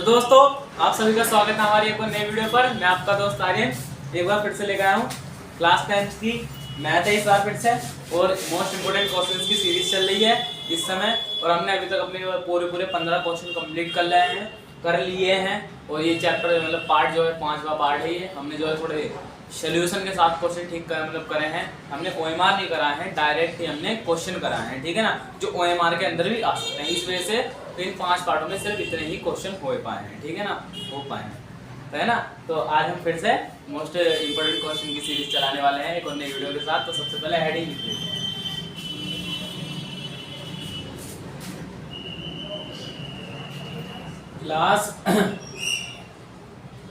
तो दोस्तों आप सभी का स्वागत है हमारी एक और नई वीडियो पर। मैं आपका दोस्त आर्यन एक बार फिर से लेकर आया हूँ क्लास 10 की मैथ है इस बार फिर से, और मोस्ट इम्पोर्टेंट क्वेश्चंस की सीरीज चल रही है इस समय। और हमने अभी तक अपने पूरे 15 क्वेश्चन कंप्लीट कर लिए हैं। और ये चैप्टर मतलब पार्ट जो है 5वां पार्ट है। ये हमने जो है थोड़े सोल्यूशन के साथ क्वेश्चन ठीक करे हैं। हमने OMR नहीं कराए हैं, डायरेक्ट ही हमने क्वेश्चन कराए हैं, ठीक है ना, जो OMR के अंदर भी आ सकते हैं। इस वजह से तो इन 5 पार्टों में सिर्फ इतने ही क्वेश्चन हो पाए हैं, ठीक है ना, हो पाए हैं, तो है ना। तो आज हम फिर से मोस्ट इम्पोर्टेंट क्वेश्चन की सीरीज चलाने वाले हैं एक और नई वीडियो के साथ। तो सबसे पहले हेडिंग लिख लेते हैं, क्लास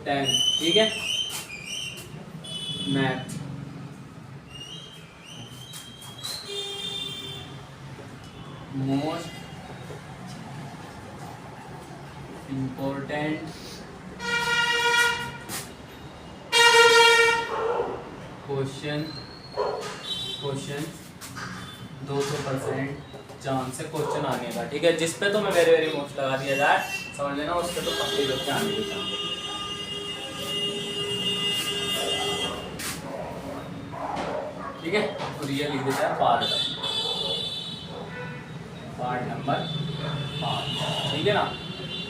10, ठीक है, math. Most important question 200% chance है क्वेश्चन आने का, ठीक है। जिस पे तो मैं वेरी मोस्ट लगा दिया जाए, समझ लेना, उस पे तो पक्के बच्चे आने के चांस, ठीक है। और ये लिख देता है पार्ट नंबर 5, ठीक है ना,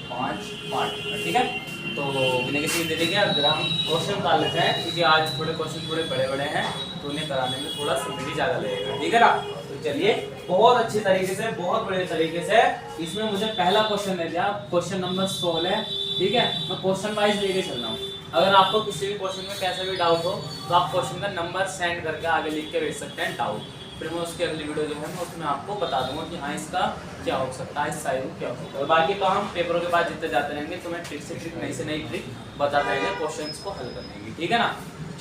5 पार्ट, ठीक है। तो बिना किसी दे देंगे अगर हम क्वेश्चन डाल लेते हैं, क्योंकि आज थोड़े क्वेश्चन थोड़े बड़े हैं तो उन्हें कराने में थोड़ा समय ज़्यादा लगेगा, ठीक है ना। तो चलिए बहुत अच्छी तरीके से, बहुत बड़े तरीके से इसमें मुझे पहला क्वेश्चन दे दिया, क्वेश्चन नंबर 16, ठीक है। मैं क्वेश्चन वाइज लेके चल रहा हूँ। अगर आपको किसी भी क्वेश्चन में कैसा भी डाउट हो तो आप क्वेश्चन का नंबर सेंड करके आगे लिख के भेज सकते हैं डाउट। फिर मैं उसकी अगली वीडियो जो है मैं उसमें आपको बता दूंगा कि हाँ इसका क्या हो सकता है, इस साइज में क्या हो सकता है। और बाकी तो हम पेपरों के बाद जितने जाते रहेंगे तो मैं ट्रिक से ट्रिक, नई से नई ट्रिक बताते रहेंगे क्वेश्चंस को हल करने की, ठीक है ना।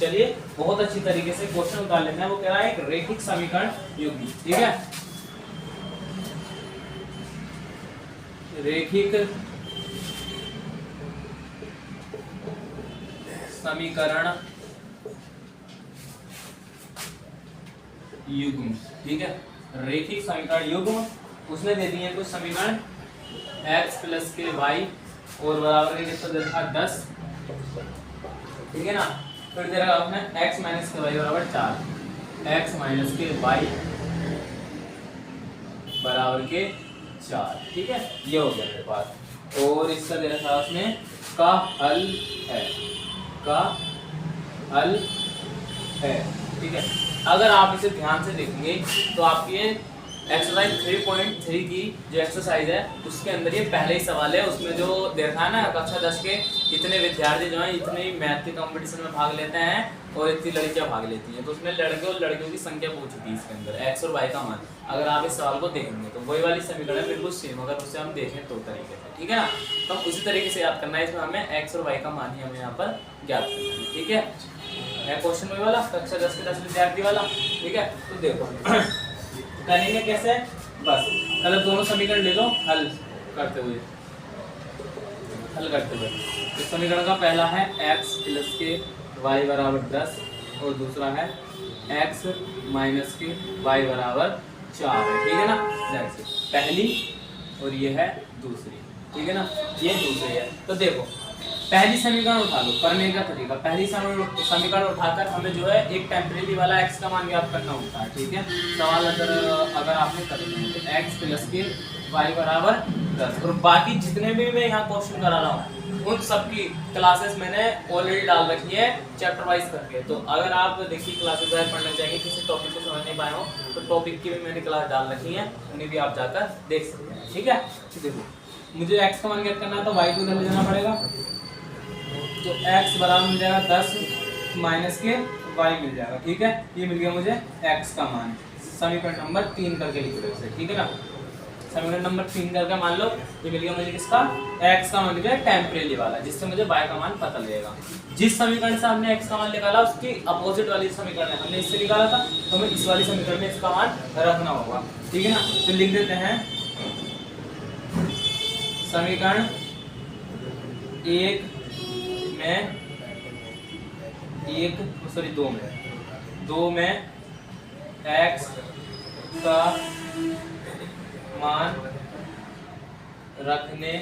चलिए बहुत अच्छी तरीके से क्वेश्चन उतार लेते हैं। वो कह रहा है एक रैखिक समीकरण युग्म, ठीक है, रैखिक समीकरण युग्म, ठीक है, रैखिक समीकरण युग्म। उसने दे दिए कुछ समीकरण x + के y और बराबर के कितना दे रखा 10, ठीक है ना। फिर दे रखा आपने x - के y बराबर 4, x - के y बराबर के 4, ठीक है, ये हो गया मेरे पास। और इसका दे रखा उसने का हल है, ठीक है। अगर आप इसे ध्यान से देखेंगे तो आपकी ये एक्सरसाइज 3.3 की जो एक्सरसाइज है उसके अंदर ये पहले ही सवाल है। उसमें जो देखा है ना, कक्षा 10 के इतने विद्यार्थी जो हैं इतने ही मैथ के कंपटीशन में भाग लेते हैं और इतनी लड़कियां भाग लेती हैं, तो उसमें लड़के और लड़कियों की संख्या पूछी थी इसके अंदर, x और y का मान। अगर आप इस सवाल को देखेंगे तो वही वाली समीकरण बिल्कुल सेम, अगर उससे हम देखें तो तरीके से, ठीक है ना। तो हम उसी तरीके से याद करना है। इसमें हमें x और y का मान ही हमें यहाँ पर ज्ञात करना है, ठीक है। क्वेश्चन वही वाला कक्षा 10 के 10 विद्यार्थी वाला, ठीक है। तो देखो करेंगे कैसे, बस मतलब दोनों समीकरण ले लो हल करते हुए। इस समीकरण का पहला है x + के y बराबर 10 और दूसरा है x - के y बराबर 4 है, ठीक है ना। पहली और ये है दूसरी, ठीक है ना, ये दूसरी है। तो देखो पहली समीकरण उठा लो, करने का तरीका, पहली समीकरण उठाकर हमें जो है एक टेम्परेरी वाला x का मान ज्ञात करना होता है, ठीक है। सवाल अगर आपने कर लिया तो x + के y बराबर 10, और बाकी जितने भी मैं यहाँ क्वेश्चन करा रहा हूँ उन सबकी क्लासेस मैंने ऑलरेडी डाल रखी है चैप्टर वाइज करके। तो अगर आप देखिए क्लासेस वाइज पढ़ना चाहिए, किसी टॉपिक को समझ नहीं पाए हो तो टॉपिक की भी मैंने क्लास डाल रखी है, उन्हें भी आप जाकर देख सकते हैं, ठीक है। देखो मुझे x का मान ज्ञात करना है तो y को इधर ले जाना पड़ेगा, तो x बराबर मिल जाएगा 10 - के y मिल जाएगा, ठीक है। ये मिल गया मुझे x का मान, समीकरण नंबर 3 करके लिख लो इसे, ठीक है ना। समीकरण नंबर 3 करके मान लो ये मिल गया मुझे किसका, x का मान मिल गया टेम्परेरी वाला, जिससे मुझे y का मान पता लगेगा। जिस समीकरण से हमने x का मान निकाला उसकी अपोजिट वाली समीकरण है, हमने इससे निकाला था तो हमें इस वाली समीकरण में इसका मान रखना होगा, ठीक है ना। तो लिख देते हैं समीकरण 1 में 2 में x का मान रखने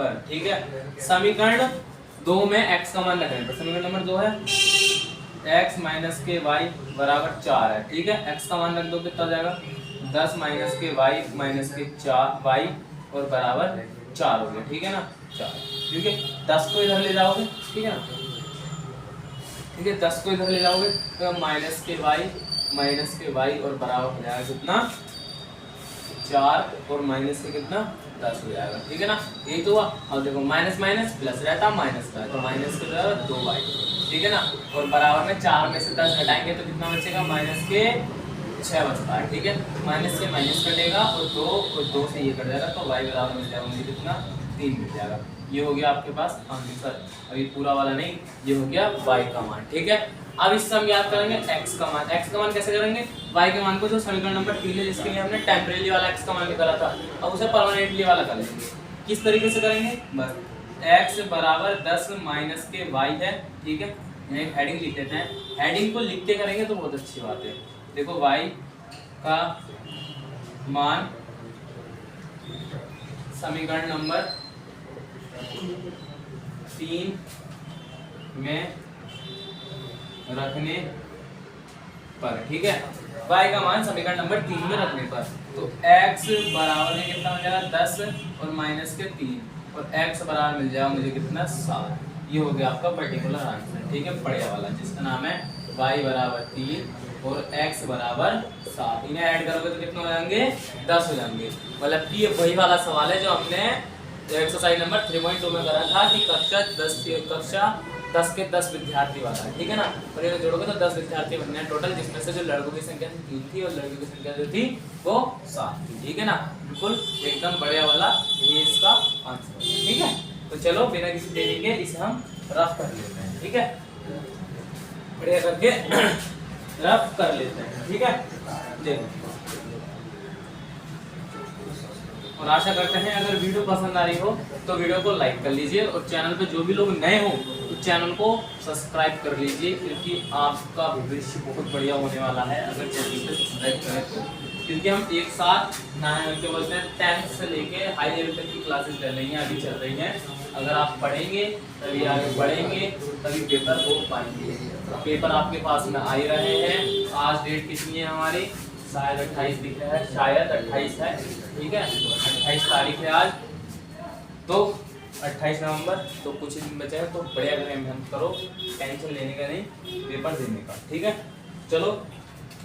पर, ठीक है। समीकरण 2 में x का मान रखने पर, समीकरण नंबर 2 है x माइनस के y बराबर 4 है, ठीक है। x का मान रख दो, कितना हो जाएगा 10 माइनस के y माइनस के 4 y और बराबर 4 हो गया, ठीक है ना 4, ठीक है। 10 को इधर ले जाओगे, ठीक है ना, ठीक है 10 को इधर ले जाओगे तो माइनस के y और बराबर हो जाएगा कितना 4 और माइनस के कितना 10 हो जाएगा, ठीक है ना। यही तो हुआ। अब देखो माइनस माइनस प्लस रहता, माइनस का तो माइनस के बराबर 2y, ठीक है ना, और बराबर में 4 में से 10 घटाएंगे तो कितना बचेगा माइनस के 6 बचता है, ठीक है। माइनस से माइनस कटेगा और 2 से ये कट जाएगा तो y बराबर मिल जाएगा मुझे कितना 3 मिल जाएगा। ये हो गया आपके पास आंसर, अभी पूरा वाला नहीं, ये हो गया y का मान, ठीक है। अब इससे हम याद करेंगे x का मान। x का मान कैसे करेंगे, y के मान को जो समीकरण नंबर 3 है जिसके लिए हमने टेम्परेरी वाला x का मान निकाला था, अब उसे परमानेंटली वाला कर लेंगे। किस तरीके से करेंगे, बस x बराबर 10 माइनस के y है, ठीक है। यहाँ एक हेडिंग लिख देते हैं, हेडिंग को लिख के करेंगे तो बहुत अच्छी बात है। देखो y का मान समीकरण नंबर 3 में रखने पर, ठीक है। y का मान समीकरण नंबर 3 में रखने पर तो x बराबर है कितना हो जाएगा 10 और माइनस के 3 और x बराबर मिल जाएगा मुझे कितना 7। ये हो गया आपका पर्टिकुलर आंसर, ठीक है, बढ़िया वाला जिसका नाम है y बराबर 3 और x बराबर 7। इन्हें ऐड करोगे तो कितने हो जाएंगे 10 हो जाएंगे। मतलब कि ये वही वाला सवाल है जो हमने एक्सरसाइज नंबर 3.2 में करा था कि कक्षा 10 के 10 विद्यार्थी वाला है, ठीक है ना। और ये जोड़ोगे तो 10 विद्यार्थी बनने हैं टोटल, जिसमें से जो लड़कों की संख्या 3 थी और लड़कियों की संख्या जो थी वो 7 थी, ठीक है ना। बिल्कुल एकदम बढ़िया वाला ये इसका आंसर है, ठीक है। तो चलो बिना किसी देरी के इसे हम रफ कर लेते हैं, ठीक है, बढ़िया करके रफ कर लेते हैं, ठीक है। देखो और आशा करते हैं अगर वीडियो पसंद आ रही हो तो वीडियो को लाइक कर लीजिए और चैनल पे जो भी लोग नए हो तो चैनल को सब्सक्राइब कर लीजिए, क्योंकि आपका भविष्य बहुत बढ़िया होने वाला है अगर चैनल पे सब्सक्राइब करें तो। क्योंकि हम एक साथ क्या बोलते हैं 10th से लेके हाई लेवल तक की क्लासेस चल रही हैं, अभी चल रही हैं। अगर आप पढ़ेंगे तभी आगे बढ़ेंगे, तभी पेपर हो पाएंगे। पेपर आपके पास में आ ही रहे हैं। आज डेट कितनी है हमारी, शायद 28 दिख रहा है, शायद 28 है, ठीक है, 28 तारीख है आज, तो 28 नवंबर, तो कुछ ही दिन बचे हैं। तो बढ़िया मेहनत करो, टेंशन लेने का नहीं, पेपर देने का, ठीक है। चलो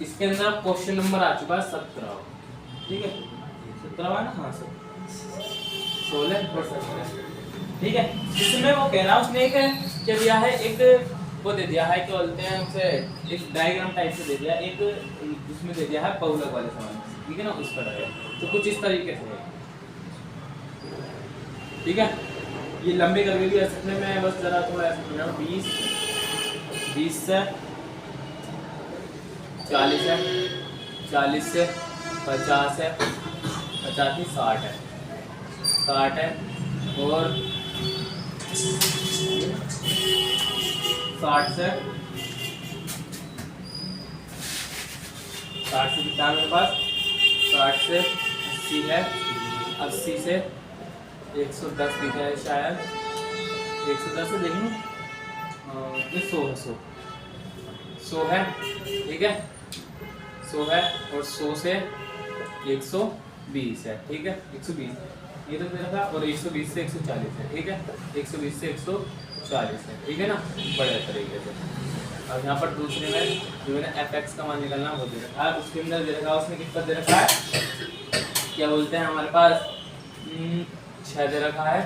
इसके अंदर क्वेश्चन नंबर आ चुका है 17, ठीक है, 17 है ना, हाँ 16 और 17, ठीक है। इसमें वो कह रहा है उसने एक क्या दिया है, एक वो दे दिया है, क्या बोलते हैं उसे, एक डायग्राम टाइप से दे दिया, एक उसमें दे दिया है बहुलक वाले सवाल, ठीक है ना, उस पर है। तो कुछ इस तरीके से है, ठीक है। ये लंबे करके भी सकते हैं, मैं बस जरा थोड़ा ऐसा कर रहा हूँ, 20 से 40 है, 40 से 50 है, 50 से 60 है, 60 है और 60 से कितना मेरे पास, 60 से 80 है, 80 से 110 दिखा है शायद, 110 से देख लूँ, ये 100 है, ठीक है, 100 है और 100 से 120 है, ठीक है, 120 ये तो मेरा था, और 120 से 140 है, ठीक है, 120 से 140 है, ठीक है ना, बड़े तरीके से। अब यहाँ पर दूसरे में जो मैंने fx का मान निकलना वो दे रखा है, उसके अंदर दे रखा है, उसने कितना दे रखा है, क्या बोलते हैं हमारे पास 6 दे रखा है,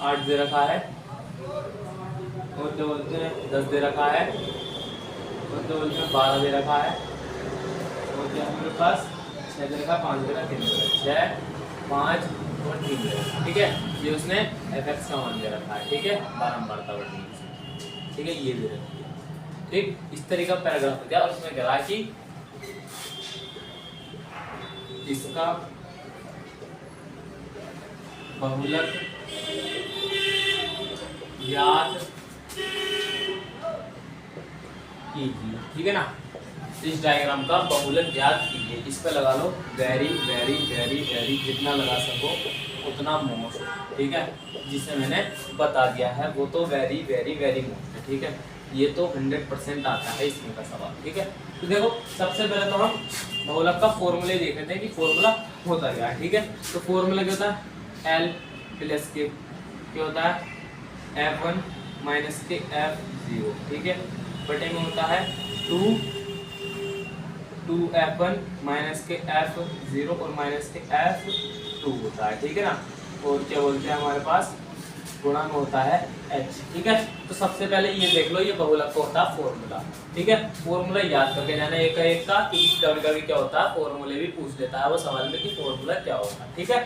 8 दे रखा है, और क्या बोलते हैं 10 दे रखा है, और क्या बोलते हैं 12 दे रखा है, और क्या हमारे पास 6 दे रखा है, 5 दे रखा है, 3 दे रखा है, 6, 5 और 3 दे रखा है, ठीक है। ये उसने fx का मान दे रखा है, ठीक है, बारंबारता बढ़ने से, ठीक है, ये दे रखा है, ठीक। इस तरीके का पैराग्राफ हो गया और उसमें कह रहा है कि इसका बहुलक याद कीजिए, ठीक है ना। इस डायग्राम का बहुलक याद कीजिए, इस पे लगा लो वेरी वेरी वेरी वेरी, जितना लगा सको उतना मोस्ट, ठीक है, जिसे मैंने बता दिया है वो तो वेरी वेरी वेरी मोस्ट है, ठीक है। ये तो 100% आता है इसमें का सवाल, ठीक है। तो देखो सबसे पहले तो हम बहुलक का फॉर्मूला देख लेते हैं कि फॉर्मूला होता क्या है, ठीक है। तो फॉर्मूला क्या होता है, L प्लस के क्या होता है F1 माइनस के F0, ठीक है, बटे में होता है 2F1 माइनस के F0 और माइनस के F2 होता है, ठीक है ना। और क्या बोलते हैं हमारे पास गुणा में होता है H, ठीक है। तो सबसे पहले ये देख लो, ये बहुलक का होता है फॉर्मूला, ठीक है। फॉर्मूला याद करके जाना एक का, क्योंकि कभी कभी क्या होता है फॉर्मूले भी पूछ देता है वो सवाल में कि फॉर्मूला क्या होता है, ठीक है।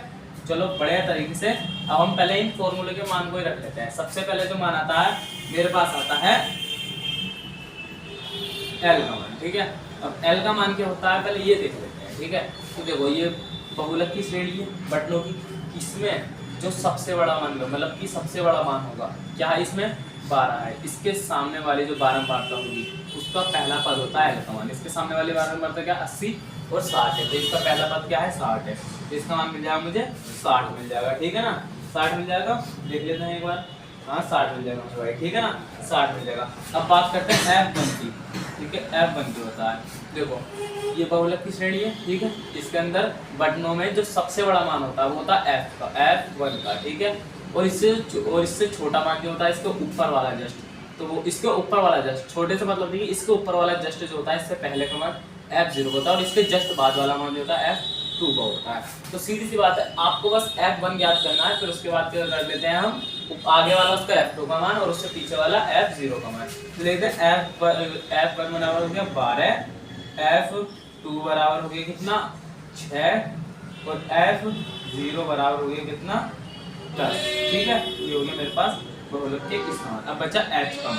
चलो बढ़िया तरीके से अब हम पहले इन फॉर्मूले के मान को ही रख लेते हैं। सबसे पहले जो मान आता है मेरे पास आता है L का मान, ठीक है। अब L का मान क्या होता है पहले ये देख लेते हैं, ठीक है। तो देखो ये बहुलक की श्रेणी है बटनों की, इसमें जो सबसे बड़ा मान होगा, मतलब कि सबसे बड़ा मान होगा क्या है, इसमें 12 है, इसके सामने वाली जो बारंबारता होगी उसका पहला पद होता है L का मान। इसके सामने वाली बारंबारता क्या 80 और 60 है, तो इसका पहला पद क्या है 60 है, तो इसका मान मिल जाएगा मुझे 60 मिल जाएगा, ठीक है ना। 60 मिल जाएगा, देख लेते हैं एक बार, हाँ 60 मिल जाएगा मुझे भाई, ठीक है ना, 60 मिल जाएगा। अब बात करते हैं F1 की, ठीक है। F1 की होता है, देखो ये बहुलक की श्रेणी है, ठीक है। इसके अंदर बटनों में जो सबसे बड़ा मान होता है वो होता है F का, F1 का, ठीक है। और इससे छोटा मान जो होता है इसके ऊपर वाला जस्ट, तो वो इसके ऊपर वाला जस्ट, छोटे से मतलब नहीं, इसके ऊपर वाला जस्ट जो होता है इससे पहले का मान F0 होता है और इसके जस्ट बाद वाला मान जो होता है F2 का होता है। तो सीधी सी बात है, आपको बस F1 याद करना है, फिर उसके बाद क्या कर देते हैं हम आगे वाला उसका F2 का मान और उससे पीछे वाला F0 का मान। तो देखते हैं F1 बराबर हो गया 12, F2 बराबर हो गया कितना 6 और F0 बराबर हो गया कितना 10, ठीक है। ये हो गया मेरे पास बहुलक के इस मान। अब बचा H का मान,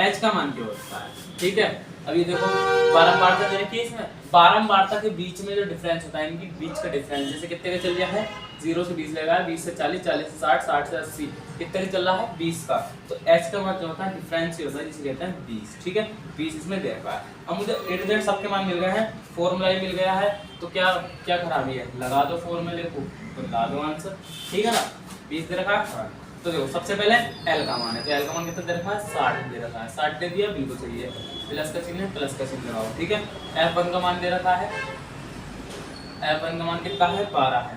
H का मान क्या होता है, ठीक है। अब ये देखो बारंबारता देखिए, इसमें बारंबारता के बीच में जो डिफरेंस होता है, इनकी बीच का डिफरेंस जैसे कितने का चल रहा है 0 से 20 लगा है, 20 से 40, 40 से 60, 60 से 80, कितने का चल रहा है 20 का। तो H का मान जो होता है डिफरेंस होता है जिसे कहते हैं 20, ठीक है। 20 इसमें दे रखा है। अब मुझे A सबके मान मिल गए हैं, फॉर्मूला ही मिल गया है, तो क्या क्या खराबी है, लगा दो फॉर्मूले को तो लगा दो आंसर, ठीक है ना। 20 दे रखा है, तो देखो सबसे पहले L का मान है, तो L का मान कितना दे रखा है 60 दे रखा है, 60 दे दिया, बिल्कुल सही है, प्लस का चिन्ह है, प्लस का चिन्ह लगाओ, ठीक है। F1 का मान दे रखा है, F1 का मान कितना है 12 है,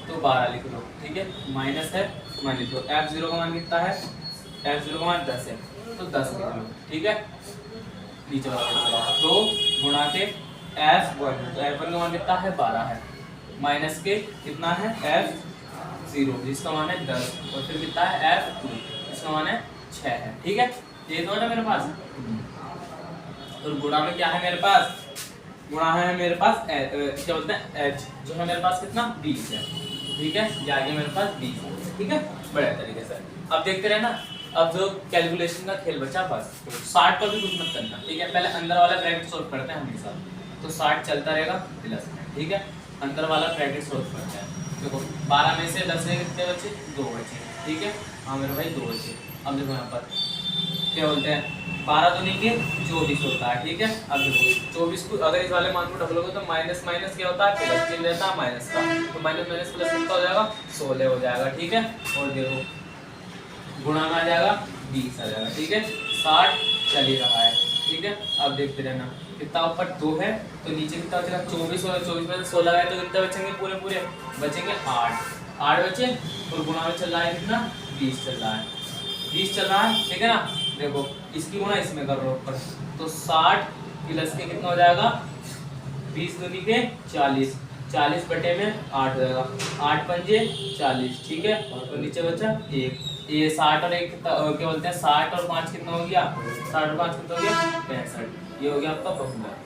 तो 12 लिख लो, ठीक है, माइनस है मान लिख लो। F0 का मान कितना है, F0 का मान 10 है, तो 10 लिख लो, ठीक है। नीचे वाला तो गुणा के F1, तो F1 का मान कितना है 12 है, माइनस के कितना है F0 जिसका मान है 10 और फिर कितना है F2 जिसका मान है 6 है, ठीक है। ये दो ना मेरे पास, और गुणा में क्या है मेरे पास, गुणा है मेरे पास क्या बोलते हैं H, जो है मेरे पास कितना 20 है, ठीक है। ये आगे मेरे पास 20 है, ठीक है, बढ़िया तरीके से। अब देखते रहे ना, अब जो कैलकुलेशन का खेल बचा बस, तो 60 पर भी कुछ मत करना, ठीक है। पहले अंदर वाला ब्रैकेट सॉल्व करते हैं हमेशा, तो 60 चलता रहेगा प्लस में, ठीक है। अंदर वाला ब्रैकेट सॉल्व करते हैं, देखो 12 में से 10 में कितने बचे 2 बचे, ठीक है, हाँ मेरे भाई 2 बचे। अब देखो यहाँ पर क्या बोलते हैं 12 दूनी के 24 होता है, ठीक है। अब देखो 24 को अगर इस वाले मान को ढकलोगे तो माइनस माइनस क्या होता है प्लस, चिन्ह रहता है माइनस का, तो माइनस माइनस प्लस कितना हो जाएगा 16 हो जाएगा, ठीक है। और देखो गुणा में आ जाएगा 20 आ जाएगा, ठीक है। 60 चल ही रहा है, ठीक है। अब देखते रहना कितना ऊपर 2 है, तो नीचे कितना बचेगा 24 और 24 में से 16 है तो कितने बचेंगे पूरे पूरे बचेंगे 8 बचे, और गुणा में चल रहा है कितना 20 चल रहा है, 20 चल रहा है, ठीक है ना। देखो इसकी गुणा इसमें कर रहा हूँ ऊपर, तो 60 प्लस के कितना हो जाएगा 20 दूनी के 40, 40 बटे में 8 हो जाएगा, 8 पंजे 40, ठीक है। और नीचे बचा 1, ये 60 और 1 क्या बोलते हैं 60 और 5 कितना हो गया 60 और 5 कितना हो गया 65, ये हो गया आपका बहुलक,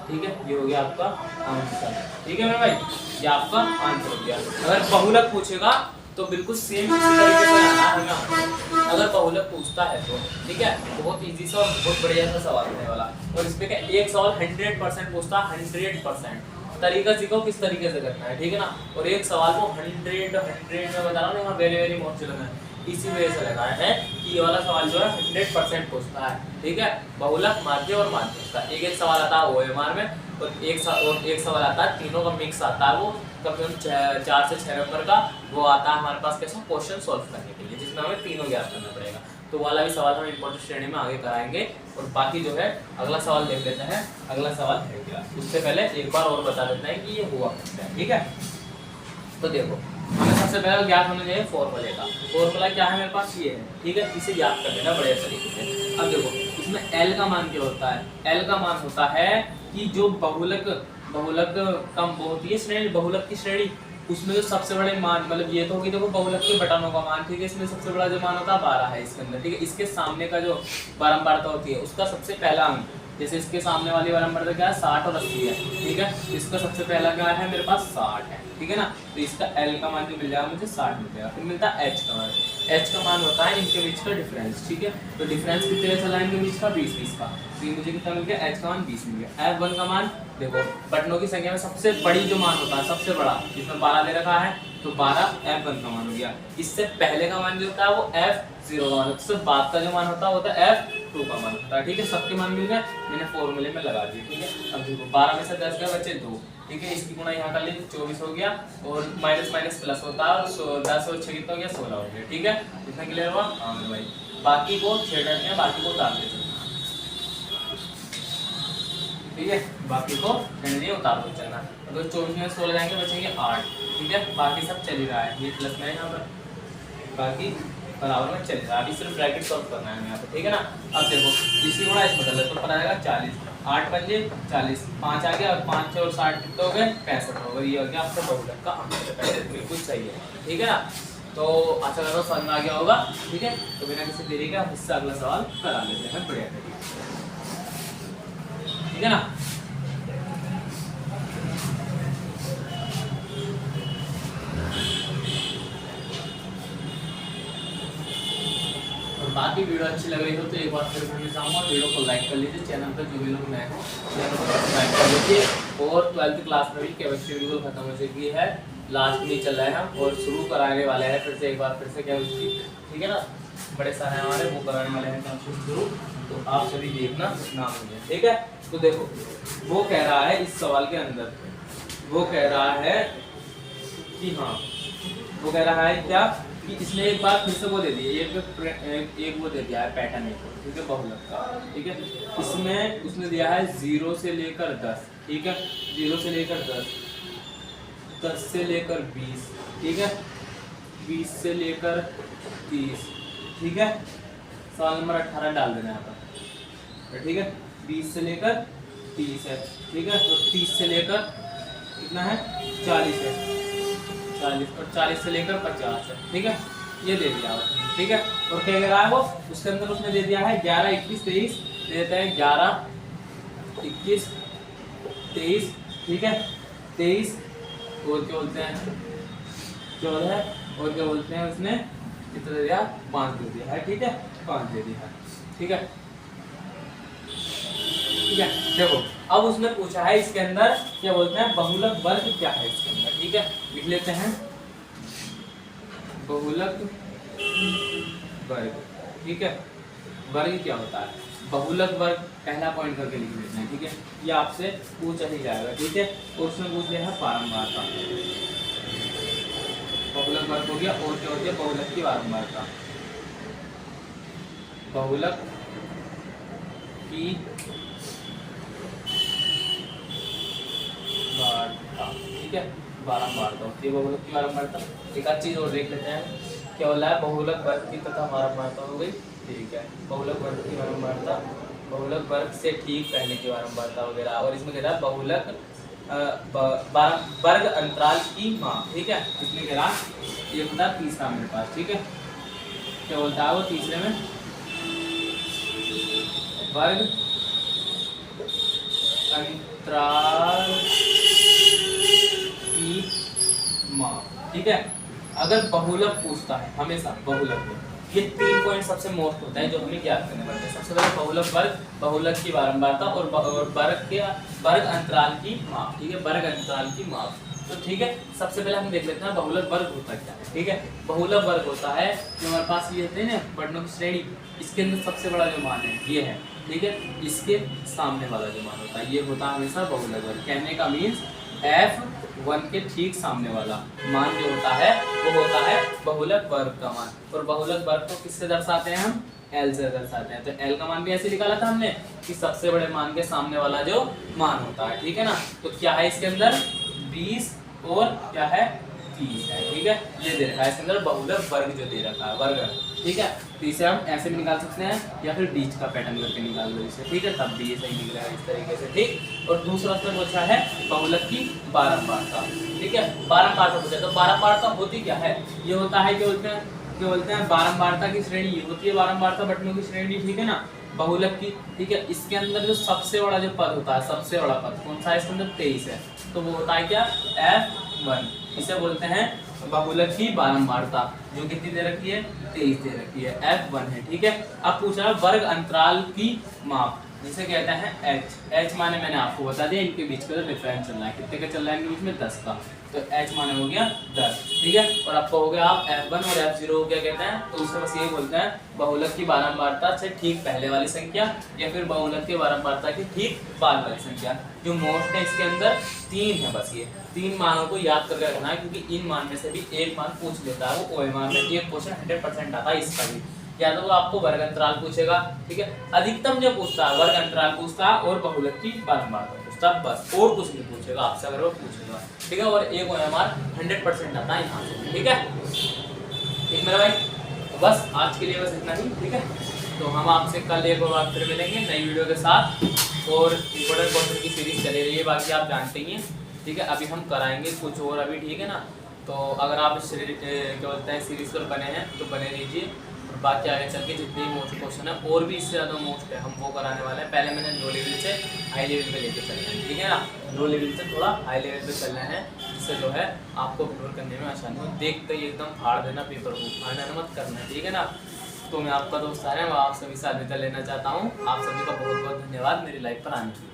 ठीक है। ये हो गया आपका आंसर, ठीक है मेरे भाई, ये आपका आंसर हो गया। अगर बहुलक पूछेगा तो बिल्कुल सेम इसी तरीके से आना है ना, अगर बहुलक पूछता है तो, ठीक है। बहुत इजी सा और बहुत बढ़िया सा सवाल होने वाला, और इस पे क्या एक सवाल 100% पूछता है, 100% तरीका सीखो किस तरीके से करना है, ठीक है ना। और एक सवाल को 100 में बता रहा हूँ यहाँ वेरी वेरी मोस्ट लगाना है, इसी वजह से लगाया है कि ये वाला सवाल जो है 100% पूछता है, ठीक है। बहुलक माध्य और माध्य का एक एक सवाल आता है OMR में, और एक सवाल आता है तीनों का मिक्स आता है, वो कम से कम 4 से 6 नंबर का वो आता है हमारे पास कैसा क्वेश्चन सॉल्व करने के लिए, जिसमें हमें तीनों ज्ञात करना पड़ेगा। तो वाला भी सवाल हम इंपॉर्टेंट श्रेणी में आगे कराएंगे। और बाकी जो है अगला सवाल देख लेते हैं। अगला सवाल है क्या, उससे पहले एक बार और बता देते हैं कि ये हुआ कैसे है। ठीक है, तो देखो हमें सबसे पहले ज्ञात होना चाहिए फॉर्मूले का। फॉर्मूला क्या है मेरे पास, ये है। ठीक है, इसे याद कर लेना बढ़िया तरीके से। अब देखो इसमें एल का मान क्या होता है, एल का मान होता है कि जो बहुलक कम वो होती है श्रेणी, बहुलक की श्रेणी, उसमें जो सबसे बड़े मान, मतलब ये तो होगी देखो बहुलक के बटनों का मान। ठीक है, इसमें सबसे बड़ा जो मान होता है 12 है इसके अंदर। ठीक है, इसके सामने का जो बारंबारता होती है उसका सबसे पहला अंक, जैसे इसके सामने वाली बारंबारता क्या है 60 और 80 है। ठीक है, इसका सबसे पहला क्या है मेरे पास 60 है। ठीक है ना, तो इसका एल का मान जो मिल जाएगा मुझे 60 मिल जाएगा। फिर मिलता है एच का मान, एच का मान होता है इनके बीच का डिफरेंस। ठीक है, तो डिफरेंस कितने चला इनके बीच का 20 का, तो मुझे कितना मिल गया, एच का मान 20 मिल गया। F1 का मान देखो बटनों की संख्या में सबसे बड़ी जो मान होता है, सबसे बड़ा, जिसमें 12 दे रखा है तो 12 F1 का मान हो गया। इससे पहले का मान जो होता है वो F0 का मान, उससे बाद का जो मान होता है वो होता है F2 का मान होता है। ठीक है, सबके मान मिल गए, मैंने फॉर्मूले में लगा दिए। ठीक है, अब देखो 12 में से 10 गए बचे 2। ठीक है, इसकी गुणा यहाँ कर लीजिए 24 हो गया, और माइनस माइनस प्लस होता है, और 10 और 6 कितना हो गया 16 हो गया। ठीक है, इतना क्लियर हुआ। हाँ मेरे भाई, बाकी को छेड़ने हैं, बाकी को उतार दे। ठीक है, बाकी को नहीं उतार दो चलना। अगर 24 में 16 जाएंगे बचेंगे 8। ठीक है, बाकी सब चल ही रहा है, ये प्लस में है यहाँ पर, बाकी बराबर में चल रहा है। अभी सिर्फ ब्रैकेट सॉल्व करना है यहाँ पे। ठीक है ना, अब देखो इसी गुणा इस बदल तो पता जाएगा 40, 8 पंजे 40, 5 आ गया, और 5 और 60 कितने हो गए 65 हो गए। ये हो गया आपका बहुलक का अंक, बिल्कुल सही है। ठीक है ना, तो आशा करता हूँ समझ में आ गया होगा। ठीक है, तो बिना किसी देरी के इससे अगला सवाल करा लेते हैं बढ़िया तरीके से। ठीक है ना, और बाकी वीडियो अच्छी लग रही हो तो एक बार फिर मैं चाहूँगा वीडियो को लाइक कर लीजिए, चैनल पर जो भी लोग नए हो चैनल को सब्सक्राइब कर लीजिए। और 12th क्लास में भी केमिस्ट्री बिल्कुल खत्म हो चुकी है, लास्ट में चल रहा है हम, और शुरू कराने वाले हैं फिर से एक बार फिर से केमिस्ट्री। ठीक है ना, बड़े सारे हमारे वो कराने वाले हैं केमिस्ट्री शुरू, तो आप सभी देखना ना भूलें। ठीक है, तो देखो वो कह रहा है इस सवाल के अंदर, वो कह रहा है कि हाँ, वो कह रहा है क्या कि इसने एक बार फिर से वो दे दी, एक वो दे दिया है पैटर्न एक, ठीक है, बहुलक का। ठीक है, इसमें उसने दिया है 0 से लेकर 10। ठीक है, 0 से लेकर 10, 10 से लेकर 20। ठीक है, 20 से लेकर 30। ठीक है, सवाल नंबर 18 डाल देना यहाँ पर। ठीक है, 20 से लेकर 30 है। ठीक है, तो 30 से लेकर कितना है 40 है, 40, और 40 से लेकर 50 है। ठीक है, ये दे दिया आपने। ठीक है, और क्या कह रहा है वो, उसके अंदर उसने दे दिया है 11, 21, 23, देता है 11, 21, 23। ठीक है, 23 और क्या बोलते हैं 14, और क्या बोलते हैं उसने कितना दे दिया 5 दे दिया है। ठीक है, 5 दे दिया है। ठीक है, ठीक है, देखो अब उसने पूछा है इसके अंदर क्या बोलते हैं बहुलक वर्ग क्या है इसके अंदर। ठीक है, लिख लेते हैं बहुलक वर्ग। ठीक है, वर्ग क्या होता है, बहुलक वर्ग पहला पॉइंट करके लिख लेते हैं। ठीक है, ये आपसे पूछा ही जाएगा। ठीक है, और उसने पूछ लिया है बारंबारता, बहुलक वर्ग हो गया, और क्या होती है बहुलक की बारंबारता, बहुलक की बारंबारता। ठीक है, बारंबारता होती है बहुलक की बारंबारता। एक आध चीज और देख लेते हैं, क्या बोला है बहुलक वर्ग की तथा बारंबारता हो गई। ठीक है, बहुलक वर्ग की बारंबारता, बहुलक वर्ग से ठीक पहले की बारंबारता वगैरह, और इसमें कह रहा है बहुलक वर्ग अंतराल की माप। ठीक है, इसमें कह रहा ये होता है तीसरा मेरे पास। ठीक है, क्या बोलता है वो तीसरे में वर्ग अंतराल की माप। ठीक है, अगर बहुलक पूछता है हमेशा बहुलक में ये 3 पॉइंट सबसे मोस्ट होता है जो हमें ज्ञात करने पड़ते हैं। सबसे पहले बहुलक वर्ग, बहुलक की बारंबारता, और वर्ग अंतराल की माप। ठीक है, वर्ग अंतराल की माप। तो ठीक है, सबसे पहले हम देख लेते हैं बहुलक वर्ग होता क्या है। ठीक है, बहुलक वर्ग होता है जो हमारे पास ये होते हैं ना बटनों की श्रेणी, इसके अंदर सबसे बड़ा जो मान है ये है। ठीक है, इसके सामने वाला जो मान होता है ये होता है हमेशा बहुलक वर्ग। कहने का मीन्स 1 के ठीक सामने वाला मान जो होता है वो होता है बहुलक वर्ग का मान। और बहुलक वर्ग को किससे दर्शाते हैं हम? L से दर्शाते हैं। तो L का मान भी ऐसे निकाला था हमने कि सबसे बड़े मान के सामने वाला जो मान होता है, ठीक है ना। तो क्या है इसके अंदर? 20 और क्या है? 30 है, ठीक है। ये दे रखा है इसके अंदर बहुलक वर्ग जो दे रखा है, वर्ग, ठीक है। तो इसे हम ऐसे भी निकाल सकते हैं या फिर बीच का पैटर्न करके निकाल लो इसे, ठीक है, तब भी ये सही निकलेगा इस तरीके से, ठीक। और दूसरा प्रश्न पूछा है बहुलक की बारंबारता, ठीक है। बारंबारता पूछा, तो बारंबारता होती क्या है? ये होता है क्या बोलते हैं बारंबारता की श्रेणी। ये होती है बारंबारता बटनों की श्रेणी, ठीक है ना, बहुलक की, ठीक है। इसके अंदर जो सबसे बड़ा जो पद होता है, सबसे बड़ा पद कौन सा है? इसके अंदर 23 है, तो वो होता है क्या? F1। इसे बोलते हैं बहुलक की बारंबारता, जो कितनी दे रखी है? 23 दे रखी है, F1 है, ठीक है। अब पूछा है वर्ग अंतराल की माप, जिसे कहते हैं h माने मैंने आपको बता दिया इनके बीच का जो डिफरेंस चल रहा है, कितने का चल रहा है इनके बीच में? 10 का। तो h माने हो गया 10, ठीक है। और आपको हो गया आप F1 और F0 को क्या कहते हैं? तो उससे बस ये बोलते हैं बहुलक की बारंबारता से ठीक पहले वाली संख्या या फिर बहुलक की बारंबारता की ठीक बाद वाली संख्या। जो मोस्ट है इसके अंदर 3 है, बस ये 3 मानों को याद करके रखना है, क्योंकि इन मान में से भी एक मान पूछ लेता है वो OMR में। ये क्वेश्चन 100% आता है इसका भी, या तो वो आपको वर्ग अंतराल पूछेगा, ठीक है। अधिकतम जो पूछता है वर्ग अंतराल पूछता है और बहुलक की बारंबारता पूछता है, बस, और कुछ नहीं पूछेगा आपसे अगर वो पूछेगा, ठीक है। और एक OMR 100% आता है यहाँ से, ठीक है, ठीक मेरा भाई। तो बस आज के लिए बस इतना ही, ठीक है। तो हम आपसे कल एक और बार फिर मिलेंगे नई वीडियो के साथ, और इंपॉर्टेंट क्वेश्चन की सीरीज चली रही है, बाकी आप जानते ही हैं, ठीक है। अभी हम कराएंगे कुछ और अभी, ठीक है ना। तो अगर आप इस क्या बोलते हैं सीरीज पर बने हैं तो बने रहिए, और बाकी आगे चल के जितने मोस्ट क्वेश्चन है और भी इससे ज़्यादा मोस्ट है हम वो कराने वाले हैं। पहले मैंने लो लेवल से हाई लेवल पे लेके चलना है, ठीक है ना। लो लेवल से थोड़ा हाई लेवल पे चलना है, जिससे जो है आपको पेपर करने में आसानी हो। देखते ही एकदम फाड़ देना पेपर को, फाड़ना मत करना, ठीक है ना। तो मैं आपका दोस्त आ रहा है, मैं आप सभी से अलविदा लेना चाहता हूँ। आप सभी का बहुत बहुत धन्यवाद मेरी लाइफ पर आने के लिए।